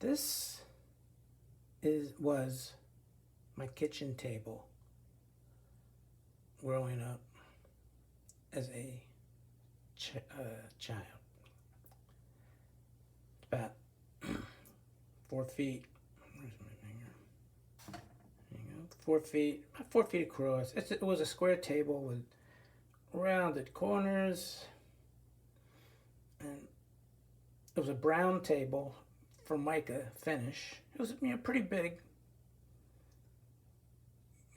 This was my kitchen table growing up as a child. It's about 4 feet. Where's my finger? There you go. 4 feet, about 4 feet across. It was a square table with rounded corners, and it was a brown table Formica finish. It was pretty big.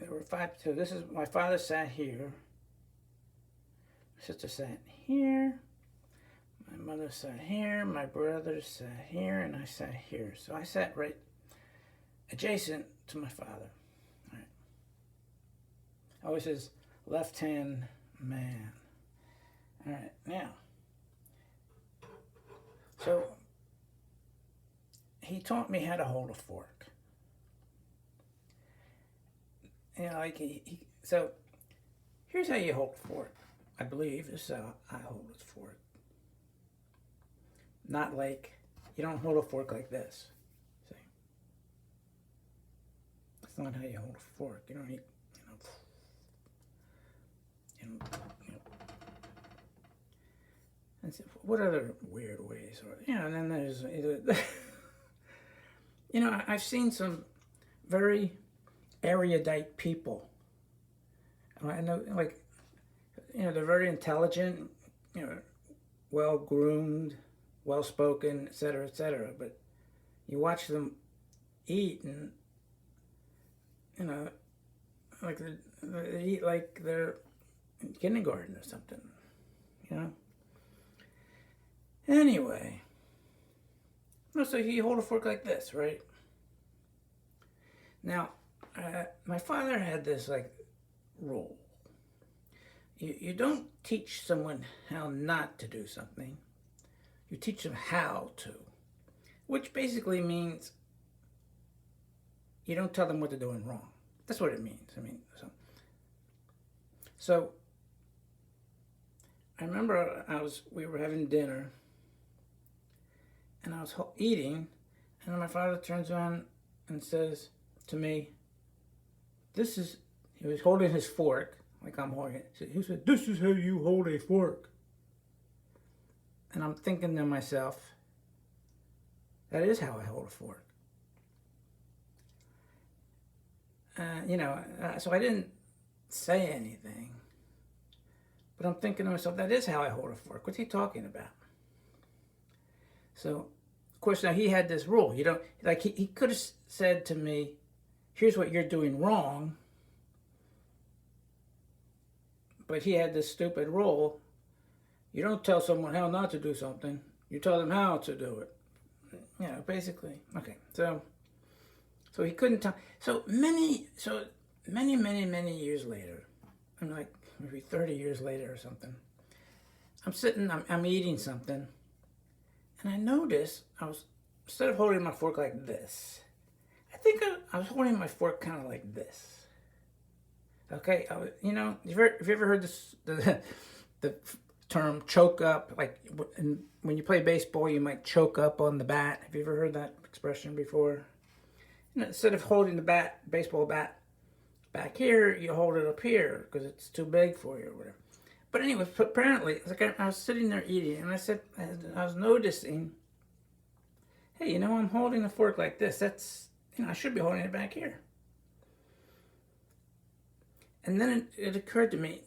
There were five. So this is my father sat here. My sister sat here. My mother sat here. My brother sat here, and I sat here. So I sat right adjacent to my father. All right. Always his left-hand man. All right, now. So he taught me how to hold a fork. Like so here's how you hold a fork. I believe this is how I hold a fork. Not like, you don't hold a fork like this. See? That's not how you hold a fork. You don't eat, And so what other weird ways are there? And then there's, I've seen some very erudite people. I know, they're very intelligent, well groomed, well spoken, etc., etc. But you watch them eat, and they eat like they're in kindergarten or something. Anyway, so you hold a fork like this, right? Now, my father had this rule. You don't teach someone how not to do something. You teach them how to, which basically means you don't tell them what they're doing wrong. That's what it means. So I remember we were having dinner, and I was eating, and my father turns around and says to me, he was holding his fork, like I'm holding it. He said, "This is how you hold a fork." And I'm thinking to myself, that is how I hold a fork. So I didn't say anything, but I'm thinking to myself, that is how I hold a fork. What's he talking about? So, of course, now he had this rule. He could have said to me, "Here's what you're doing wrong." But he had this stupid rule. You don't tell someone how not to do something. You tell them how to do it. Basically. Okay, so he couldn't tell. So many years later, I'm like maybe 30 years later or something, I'm eating something, and I noticed instead of holding my fork like this, I think I was holding my fork kind of like this. Okay, have you ever heard this, the term choke up? Like when you play baseball, you might choke up on the bat. Have you ever heard that expression before? Instead of holding the baseball bat back here, you hold it up here because it's too big for you or whatever. But anyway, apparently, it's like I was sitting there eating, and I was noticing, hey, I'm holding a fork like this. That's, I should be holding it back here. And then it occurred to me,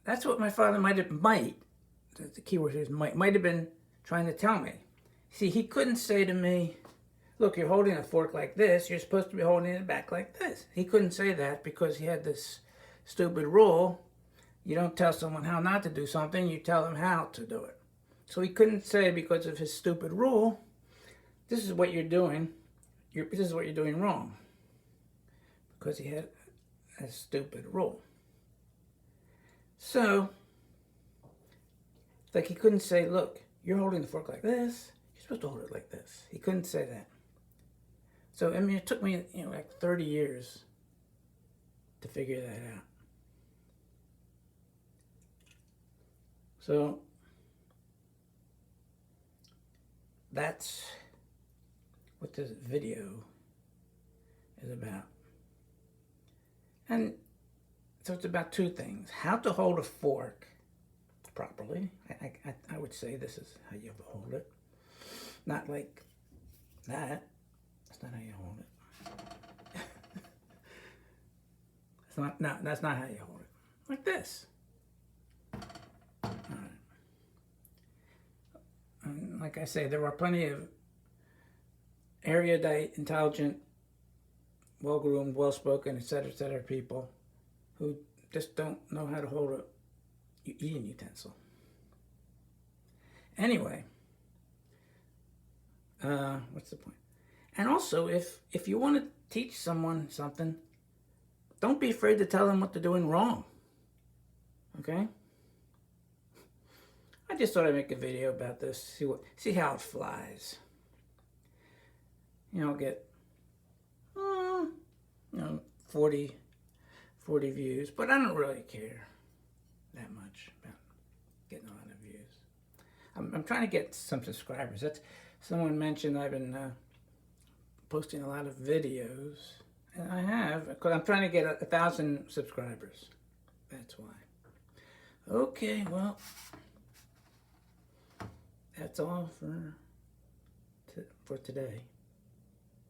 that's what my father the key word here is might have been trying to tell me. See, he couldn't say to me, "Look, you're holding a fork like this, you're supposed to be holding it back like this." He couldn't say that because he had this stupid rule. You don't tell someone how not to do something, you tell them how to do it. So he couldn't say, because of his stupid rule, this is what you're doing, this is what you're doing wrong. Because he had a stupid rule. So, he couldn't say, "Look, you're holding the fork like this, you're supposed to hold it like this." He couldn't say that. So, it took me, 30 years to figure that out. So, that's this video is about. And so it's about two things. How to hold a fork properly. I would say this is how you hold it. Not like that. That's not how you hold it. That's not how you hold it. Like this. All right. And like I say, there are plenty of erudite, intelligent, well-groomed, well-spoken, etc., people who just don't know how to hold a eating utensil. Anyway, what's the point? And also, if you want to teach someone something, don't be afraid to tell them what they're doing wrong. Okay? I just thought I'd make a video about this, see how it flies. You know, get 40 views, but I don't really care that much about getting a lot of views. I'm trying to get some subscribers. That's someone mentioned I've been posting a lot of videos, and I have, because I'm trying to get 1,000 subscribers. That's why. Okay, well, that's all for today.